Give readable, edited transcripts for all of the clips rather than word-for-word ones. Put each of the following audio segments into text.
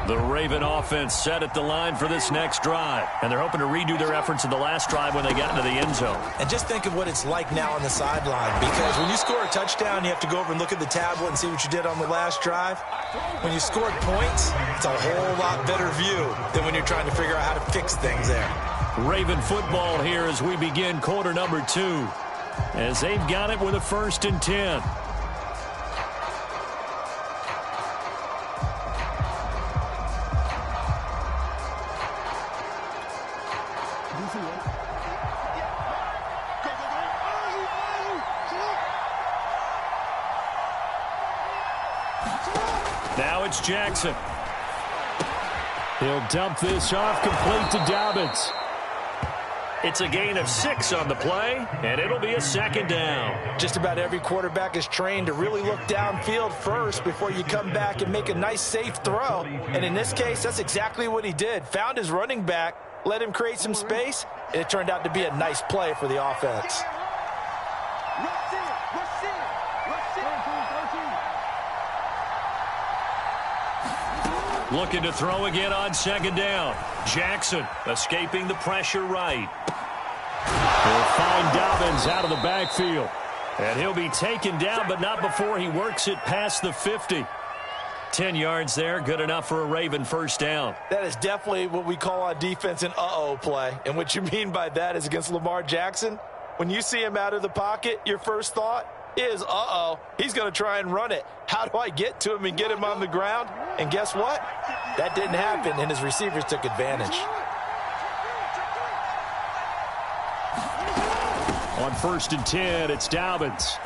The Raven offense set at the line for this next drive, and they're hoping to redo their efforts in the last drive when they got into the end zone. And just think of what it's like now on the sideline, because when you score a touchdown, you have to go over and look at the tablet and see what you did on the last drive. When you scored points, it's a whole lot better view than when you're trying to figure out how to fix things there. Raven football here as we begin quarter number 2, as they've got it with a 1st and 10. Now it's Jackson. He'll dump this off, complete to Dobbins. It's a gain of 6 on the play, and it'll be a 2nd down. Just about every quarterback is trained to really look downfield first before you come back and make a nice, safe throw. And in this case, that's exactly what he did. Found his running back, let him create some space, and it turned out to be a nice play for the offense. Looking to throw again on 2nd down. Jackson escaping the pressure right. He'll find Dobbins out of the backfield. And he'll be taken down, but not before he works it past the 50. 10 yards there, good enough for a Raven 1st down. That is definitely what we call on defense an uh-oh play. And what you mean by that is against Lamar Jackson, when you see him out of the pocket, your first thought is, uh-oh, he's going to try and run it. How do I get to him and get him on the ground? And guess what? That didn't happen, and his receivers took advantage. On 1st and 10, it's Dobbins.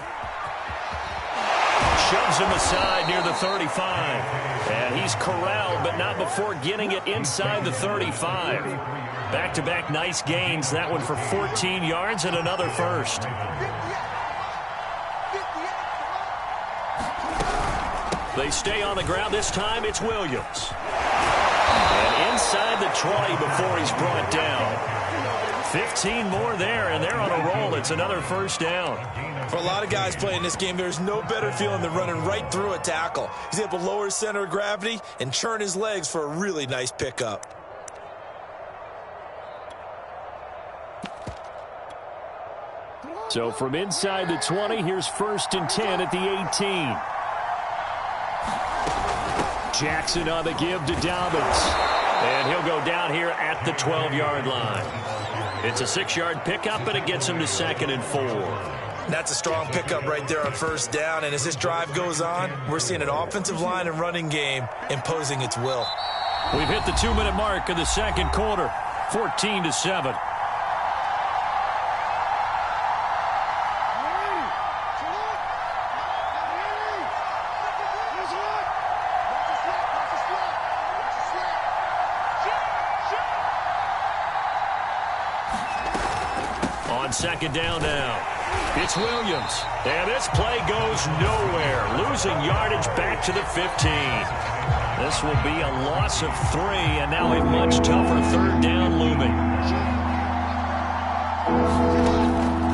Shoves him aside near the 35. And he's corralled, but not before getting it inside the 35. Back-to-back nice gains. That one for 14 yards and another 1st. They stay on the ground. This time it's Williams. And inside the 20 before he's brought down. 15 more there, and they're on a roll. It's another 1st down. For a lot of guys playing this game, there's no better feeling than running right through a tackle. He's able to lower his center of gravity and churn his legs for a really nice pickup. So from inside the 20, here's 1st and 10 at the 18. Jackson on the give to Dobbins. And he'll go down here at the 12-yard line. It's a 6-yard pickup, and it gets him to 2nd and 4. That's a strong pickup right there on 1st down. And as this drive goes on, we're seeing an offensive line and running game imposing its will. We've hit the 2-minute mark of the 2nd quarter, 14-7. On 2nd down now, it's Williams. And this play goes nowhere. Losing yardage back to the 15. This will be a loss of 3, and now a much tougher 3rd down looming.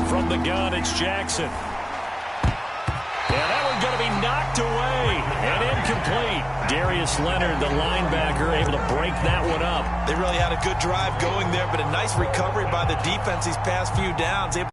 From the gun, it's Jackson. And that one's going to be knocked away and incomplete. Darius Leonard, the linebacker, able to break that one up. They really had a good drive going there, but a nice recovery by the defense these past few downs. And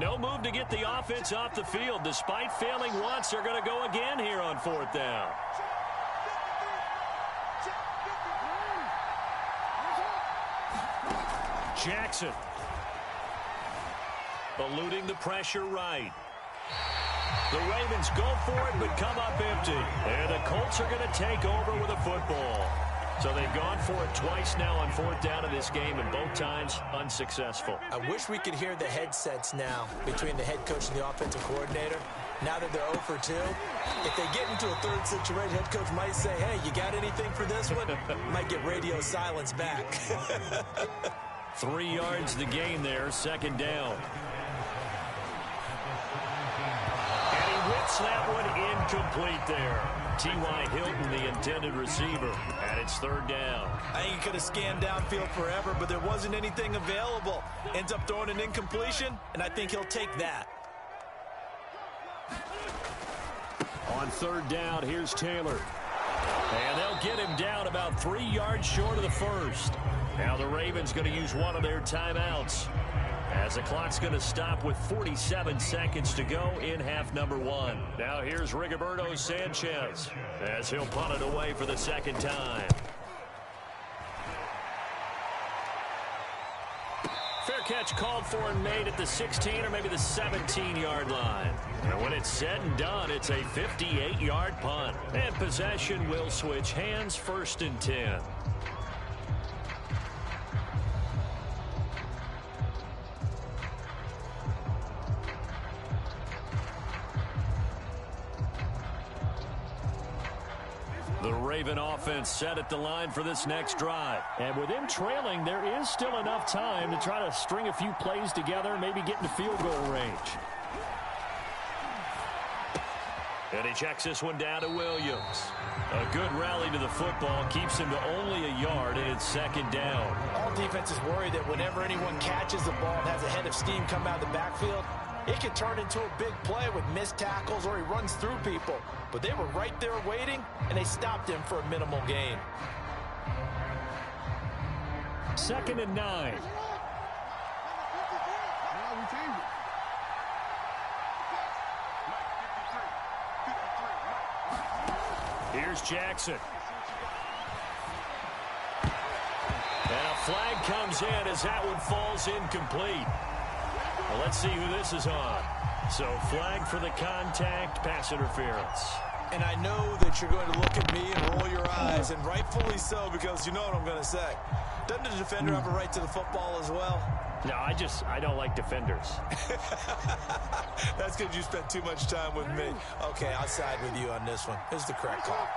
no move to get the offense off the field. Despite failing once, they're going to go again here on 4th down. Jackson. Eluding the pressure right. The Ravens go for it, but come up empty. And the Colts are going to take over with a football. So they've gone for it twice now on 4th down in this game, and both times unsuccessful. I wish we could hear the headsets now between the head coach and the offensive coordinator. Now that they're 0 for 2, if they get into a 3rd situation, head coach might say, hey, you got anything for this one? Might get radio silence back. 3 yards the gain there, 2nd down. And he whips that one incomplete there. T.Y. Hilton, the intended receiver, and it's third down. I think he could have scanned downfield forever, but there wasn't anything available. Ends up throwing an incompletion, and I think he'll take that. On third down, here's Taylor. And they'll get him down about 3 yards short of the first. Now the Ravens going to use one of their timeouts, as the clock's going to stop with 47 seconds to go in half number 1. Now here's Rigoberto Sanchez as he'll punt it away for the second time. Fair catch called for and made at the 16 or maybe the 17-yard line. And when it's said and done, it's a 58-yard punt. And possession will switch hands, 1st and 10. The Raven offense set at the line for this next drive. And with him trailing, there is still enough time to try to string a few plays together, maybe get into field goal range. And he checks this one down to Williams. A good rally to the football keeps him to only a yard, and it's second down. All defenses worry that whenever anyone catches the ball and has a head of steam come out of the backfield, it can turn into a big play with missed tackles or he runs through people. But they were right there waiting, and they stopped him for a minimal gain. 2nd and 9. Here's Jackson. And a flag comes in as that one falls incomplete. Well, let's see who this is on. So flag for the contact, pass interference. And I know that you're going to look at me and roll your eyes, and rightfully so, because you know what I'm going to say. Doesn't the defender have a right to the football as well? No, I don't like defenders. That's because you spent too much time with me. Okay, I'll side with you on this one. This is the correct call.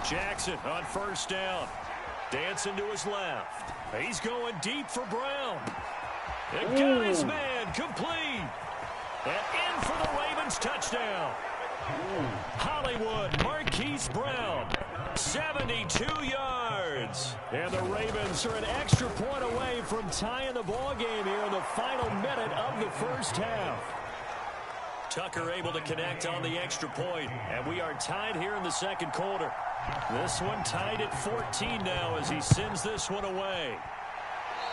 Jackson on 1st down. Dancing to his left. He's going deep for Brown. And got his man complete. And in for the Ravens touchdown. Hollywood Marquise Brown, 72 yards. And the Ravens are an extra point away from tying the ball game here in the final minute of the first half. Tucker able to connect on the extra point, and we are tied here in the second quarter. This one tied at 14 now as he sends this one away.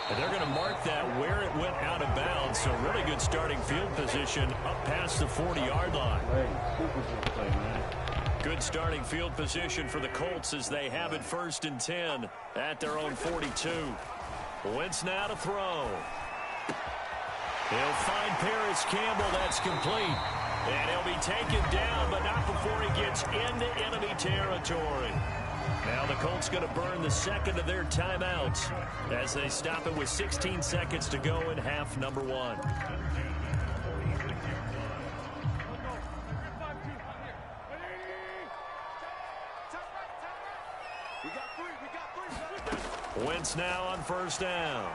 And they're going to mark that where it went out of bounds, so really good starting field position up past the 40-yard line. Good starting field position for the Colts as they have it 1st and 10 at their own 42. Wentz now to throw. He'll find Paris Campbell. That's complete. And he'll be taken down, but not before he gets into enemy territory. Now the Colts going to burn the second of their timeouts as they stop it with 16 seconds to go in half number 1. Wentz now on 1st down.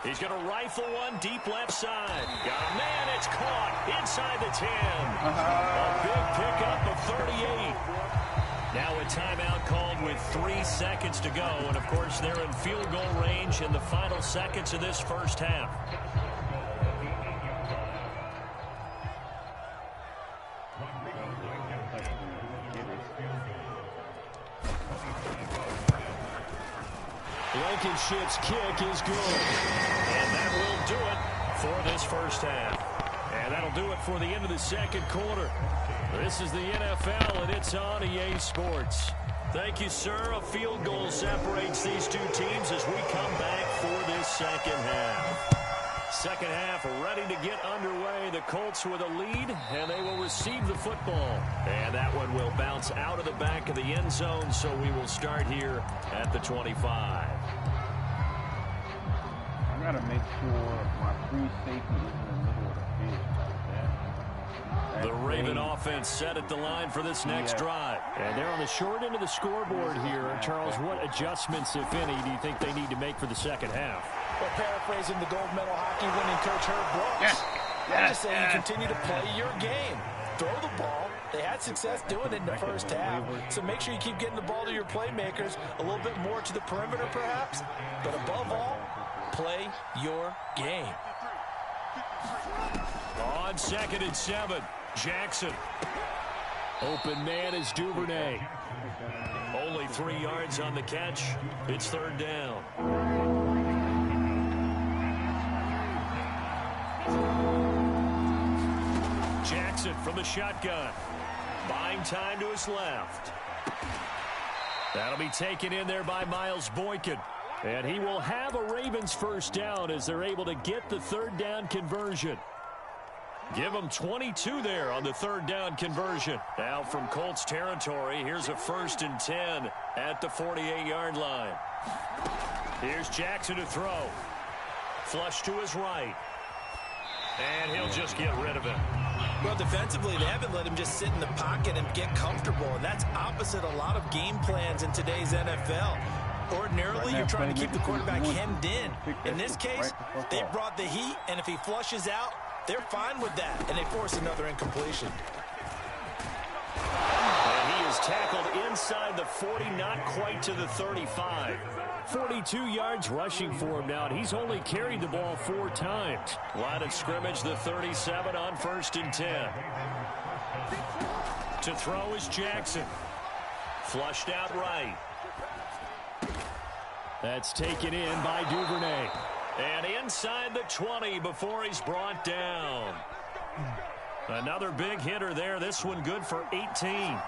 He's going to rifle one deep left side. Got a man, it's caught inside the 10. A big pickup of 38. Now a timeout called with 3 seconds to go. And, of course, they're in field goal range in the final seconds of this first half. Blankenship's kick is good. And that will do it for this first half. And that'll do it for the end of the second quarter. This is the NFL, and it's on EA Sports. Thank you, sir. A field goal separates these two teams as we come back for this second half. Second half ready to get underway. The Colts with a lead, and they will receive the football. And that one will bounce out of the back of the end zone, so we will start here at the 25. I got to make sure my free safety is in the middle of the field like that. The Raven offense set at the line for this next drive. And they're on the short end of the scoreboard here. Charles, what adjustments, if any, do you think they need to make for the second half? Well, paraphrasing the gold medal hockey winning coach Herb Brooks, I just say you continue to play your game. Throw the ball. They had success doing it in the first half, so make sure you keep getting the ball to your playmakers, a little bit more to the perimeter perhaps, but above all, play your game. On 2nd and 7, Jackson. Open man is Duvernay. Only 3 yards on the catch. It's 3rd down. Jackson from the shotgun. Buying time to his left. That'll be taken in there by Miles Boykin. And he will have a Ravens first down as they're able to get the 3rd down conversion. Give them 22 there on the 3rd down conversion. Now from Colts territory, here's a 1st and 10 at the 48-yard line. Here's Jackson to throw. Flush to his right. And he'll just get rid of it. Well, defensively, they haven't let him just sit in the pocket and get comfortable, and that's opposite a lot of game plans in today's NFL. Ordinarily, you're trying to keep the quarterback hemmed in. In this case, they brought the heat, and if he flushes out, they're fine with that, and they force another incompletion. And he is tackled inside the 40, not quite to the 35. 42 yards rushing for him now, and he's only carried the ball 4 times. Line of scrimmage, the 37 on 1st and 10. To throw is Jackson. Flushed out right. That's taken in by Duvernay. And inside the 20 before he's brought down. Another big hitter there. This one good for 18.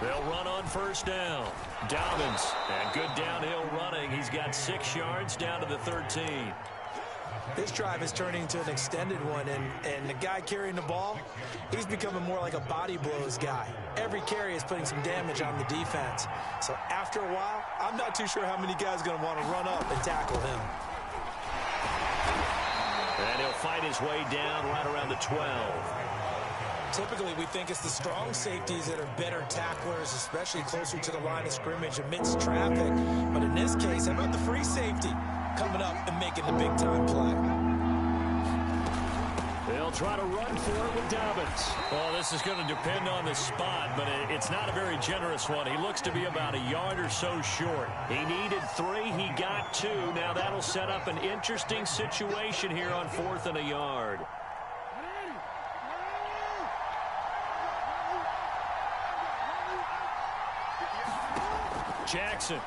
They'll run on 1st down. Dobbins, and good downhill running. He's got 6 yards down to the 13. This drive is turning into an extended one, and the guy carrying the ball, he's becoming more like a body blows guy. Every carry is putting some damage on the defense. So after a while, I'm not too sure how many guys are going to want to run up and tackle him. And he'll fight his way down right around the 12. Typically, we think it's the strong safeties that are better tacklers, especially closer to the line of scrimmage amidst traffic. But in this case, how about the free safety coming up and making the big-time play? They'll try to run for it with Dobbins. Well, this is going to depend on the spot, but it's not a very generous one. He looks to be about a yard or so short. He needed 3. He got 2. Now that'll set up an interesting situation here on 4th and a yard. Jackson.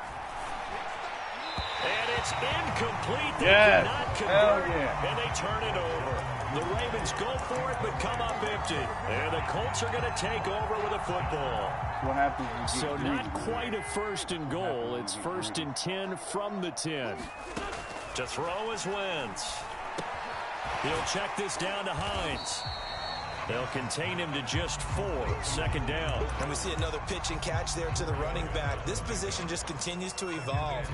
And it's incomplete. They cannot convert, and they turn it over. The Ravens go for it, but come up empty. And the Colts are going to take over with a football. What happens? So not quite a 1st and goal. It's 1st and 10 from the 10. To throw is Wentz. He'll check this down to Hines. They'll contain him to just 4. 2nd down. And we see another pitch and catch there to the running back. This position just continues to evolve.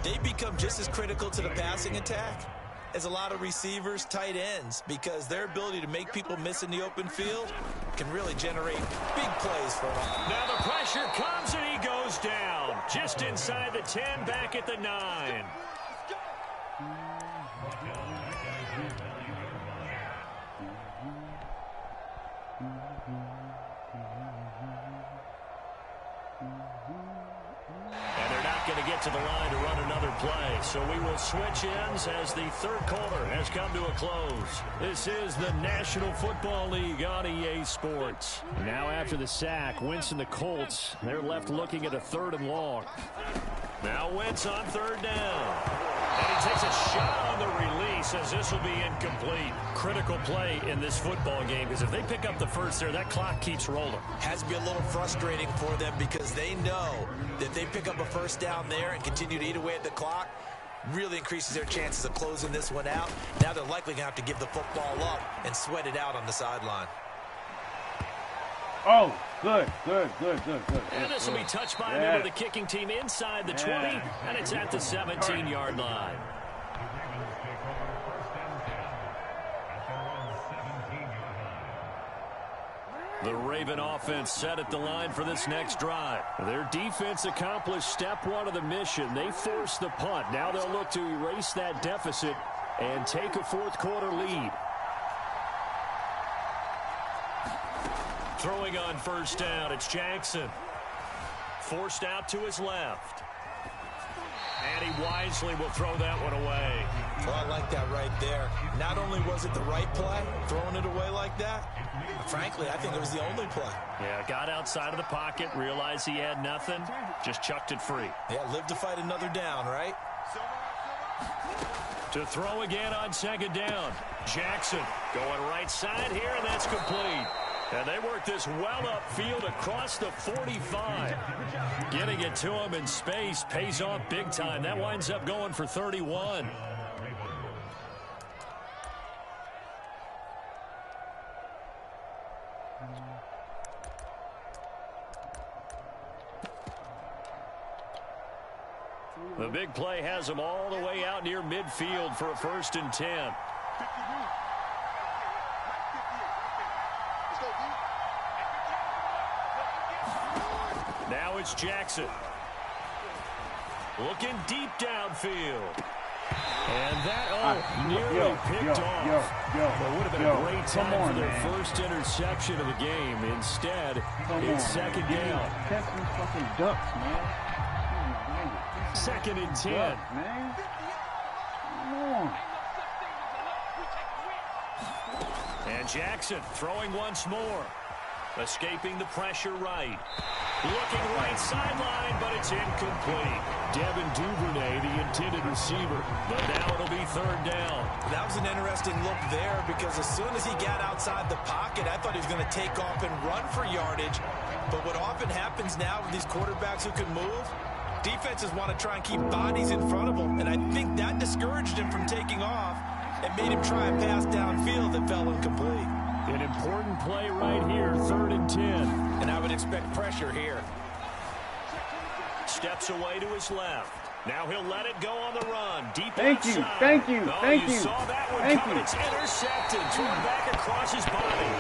They become just as critical to the passing attack as a lot of receivers, tight ends, because their ability to make people miss in the open field can really generate big plays for them. Now the pressure comes and he goes down. Just inside the 10, back at the 9. Going to get to the line to run another play. So we will switch ends as the 3rd quarter has come to a close. This is the National Football League on EA Sports. Now after the sack, Wentz and the Colts, they're left looking at a 3rd and long. Now Wentz on 3rd down. And he takes a shot on the release as this will be incomplete. Critical play in this football game because if they pick up the 1st there, that clock keeps rolling. Has to be a little frustrating for them because they know that if they pick up a 1st down there and continue to eat away at the clock, really increases their chances of closing this one out. Now they're likely going to have to give the football up and sweat it out on the sideline. Oh, good. And this will be touched by a member of the kicking team inside the 20, and it's at the 17-yard line. The Raven offense set at the line for this next drive. Their defense accomplished step one of the mission. They forced the punt. Now they'll look to erase that deficit and take a fourth-quarter lead. Throwing on first down, it's Jackson. Forced out to his left. And he wisely will throw that one away. Well, I like that right there. Not only was it the right play, throwing it away like that, frankly, I think it was the only play. Yeah, got outside of the pocket, realized he had nothing, just chucked it free. Yeah, live to fight another down, right? To throw again on second down. Jackson going right side here, and that's complete. And they work this well upfield across the 45. Getting it to him in space pays off big time. That winds up going for 31. The big play has him all the way out near midfield for a 1st and 10. Now it's Jackson. Looking deep downfield. And that, nearly picked off. It would have been a great time for their first interception of the game. Instead, it's second down. Catch these fucking ducks, man. 2nd and 10. Man. Come on. And Jackson throwing once more. Escaping the pressure right. Looking right sideline, but it's incomplete. Devin Duvernay, the intended receiver. But now it'll be 3rd down. That was an interesting look there because as soon as he got outside the pocket, I thought he was going to take off and run for yardage. But what often happens now with these quarterbacks who can move, defenses want to try and keep bodies in front of them. And I think that discouraged him from taking off and made him try a pass downfield that fell incomplete. An important play right here, 3rd and 10. And I would expect pressure here. Steps away to his left. Now he'll let it go on the run. Deep Thank you, outside. thank you, Oh, thank you you. saw that one Thank coming. you. It's intercepted. Thrown back across his body.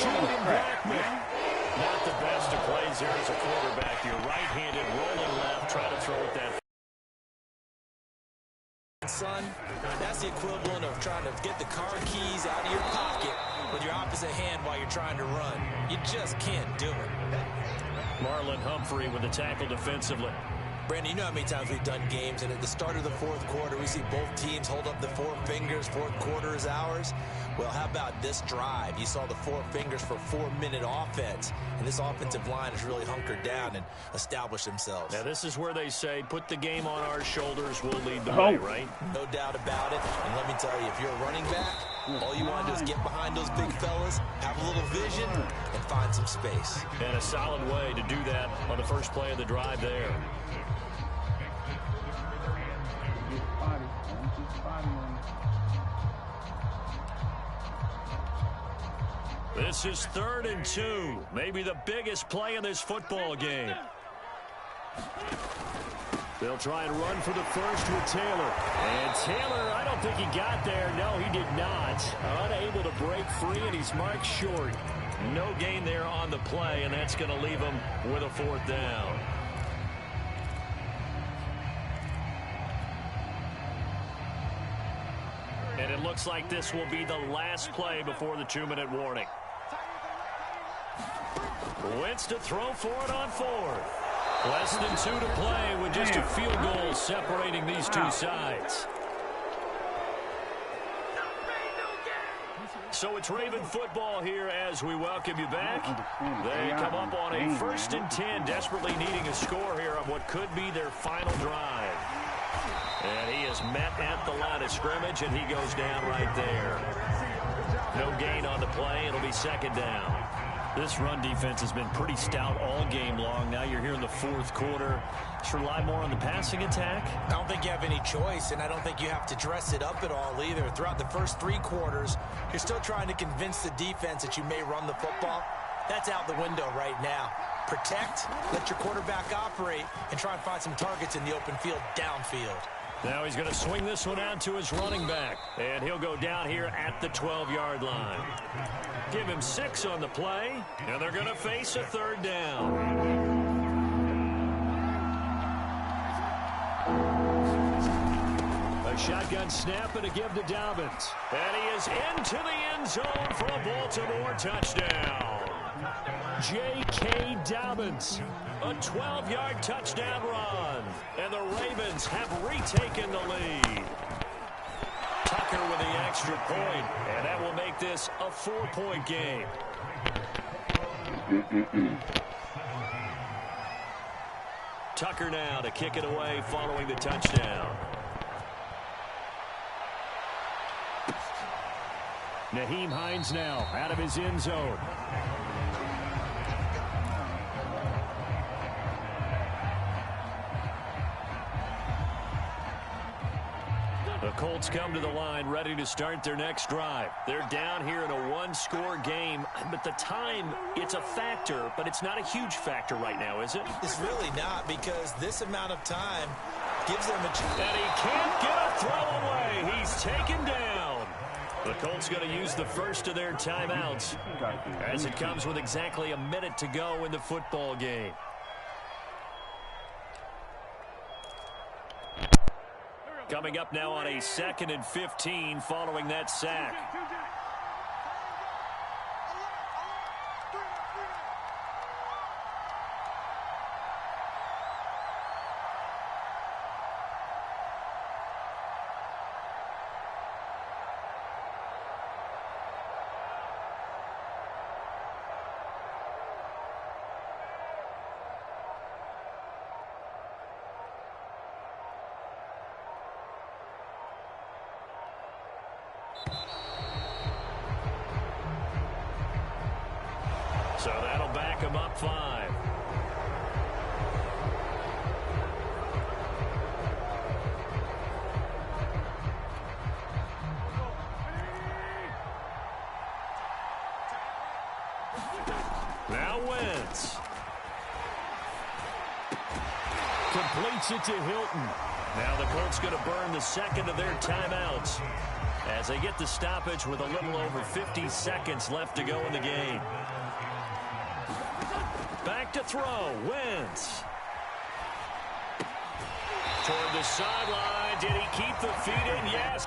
Julian Blackman. Not the best of plays there as a quarterback. You're right-handed, rolling left, try to throw it that. Son, that's the equivalent of trying to get the car keys out of your pocket with your opposite hand while you're trying to run. You just can't do it. Marlon Humphrey with the tackle defensively. Brandon, you know how many times we've done games, and at the start of the 4th quarter, we see both teams hold up the 4 fingers, 4th quarter is ours. Well, how about this drive? You saw the 4 fingers for 4-minute offense, and this offensive line has really hunkered down and established themselves. Now, this is where they say, put the game on our shoulders, we'll lead the way, right? No doubt about it, and let me tell you, if you're a running back, all you want to do is get behind those big fellas, have a little vision, and find some space. And a solid way to do that on the first play of the drive there. This is 3rd and 2. Maybe the biggest play in this football game. They'll try and run for the first with Taylor. And Taylor, I don't think he got there. No, he did not. Unable to break free, and he's marked short. No gain there on the play, and that's going to leave him with a 4th down. And it looks like this will be the last play before the 2-minute warning. Wentz to throw for it on 4th. Less than 2 to play with just a field goal separating these two sides. So it's Raven football here as we welcome you back. They come up on a 1st and 10, desperately needing a score here on what could be their final drive. And he is met at the line of scrimmage, and he goes down right there. No gain on the play. It'll be 2nd down. This run defense has been pretty stout all game long. Now you're here in the 4th quarter. Should rely more on the passing attack? I don't think you have any choice, and I don't think you have to dress it up at all either. Throughout the first 3 quarters, you're still trying to convince the defense that you may run the football. That's out the window right now. Protect, let your quarterback operate, and try and find some targets in the open field downfield. Now he's going to swing this one out to his running back. And he'll go down here at the 12-yard line. Give him 6 on the play. And they're going to face a third down. Shotgun snap and a give to Dobbins. And he is into the end zone for a Baltimore touchdown. J.K. Dobbins, a 12-yard touchdown run. And the Ravens have retaken the lead. Tucker with the extra point, and that will make this a 4-point game. Tucker now to kick it away following the touchdown. Nyheim Hines now out of his end zone. The Colts come to the line ready to start their next drive. They're down here in a one-score game, but the time, it's a factor, but it's not a huge factor right now, is it? It's really not, because this amount of time gives them a chance. And he can't get a throw away. He's taken down. The Colts going to use the first of their timeouts as it comes with exactly a minute to go in the football game. Coming up now on a 2nd and 15 following that sack. So that'll back him up 5. Now Wentz. Completes it to Hilton. Now the Colts going to burn the second of their timeouts as they get the stoppage with a little over 50 seconds left to go in the game. Back to throw. Wentz. Toward the sideline. Did he keep the feet in? Yes.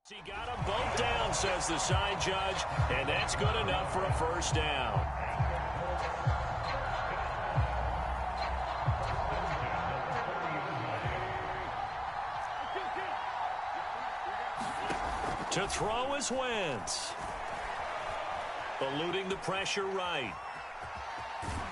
He got them both down, says the side judge, and that's good enough for a first down. To throw is Wentz. Eluding the pressure right.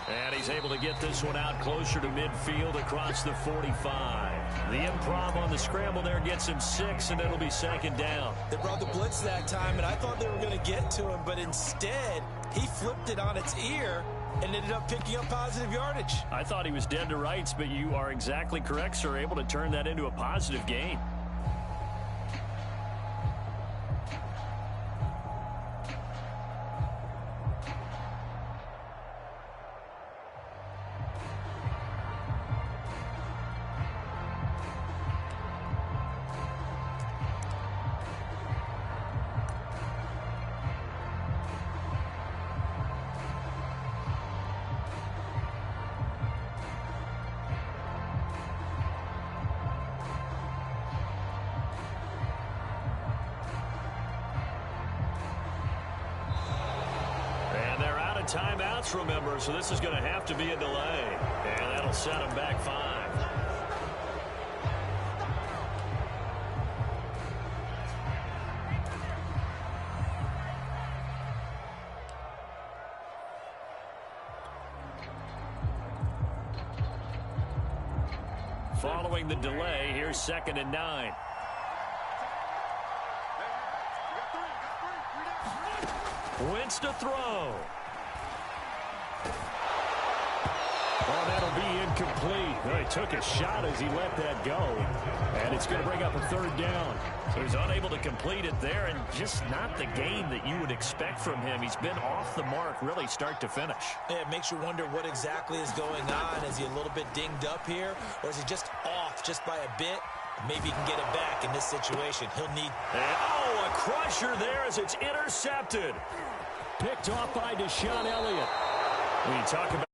And he's able to get this one out closer to midfield across the 45. The improv on the scramble there gets him 6, and it'll be 2nd down. They brought the blitz that time, and I thought they were going to get to him, but instead he flipped it on its ear and ended up picking up positive yardage. I thought he was dead to rights, but you are exactly correct, sir. Able to turn that into a positive gain. Timeouts, remember, so this is going to have to be a delay. And that'll set him back 5. Following the delay, here's 2nd and 9. Wentz to throw. Oh, that'll be incomplete. Well, he took a shot as he let that go. And it's going to bring up a 3rd down. So he's unable to complete it there, and just not the game that you would expect from him. He's been off the mark, really, start to finish. Yeah, it makes you wonder what exactly is going on. Is he a little bit dinged up here, or is he just off just by a bit? Maybe he can get it back in this situation. He'll need... And, a crusher there as it's intercepted. Picked off by Deshaun Elliott. When you talk about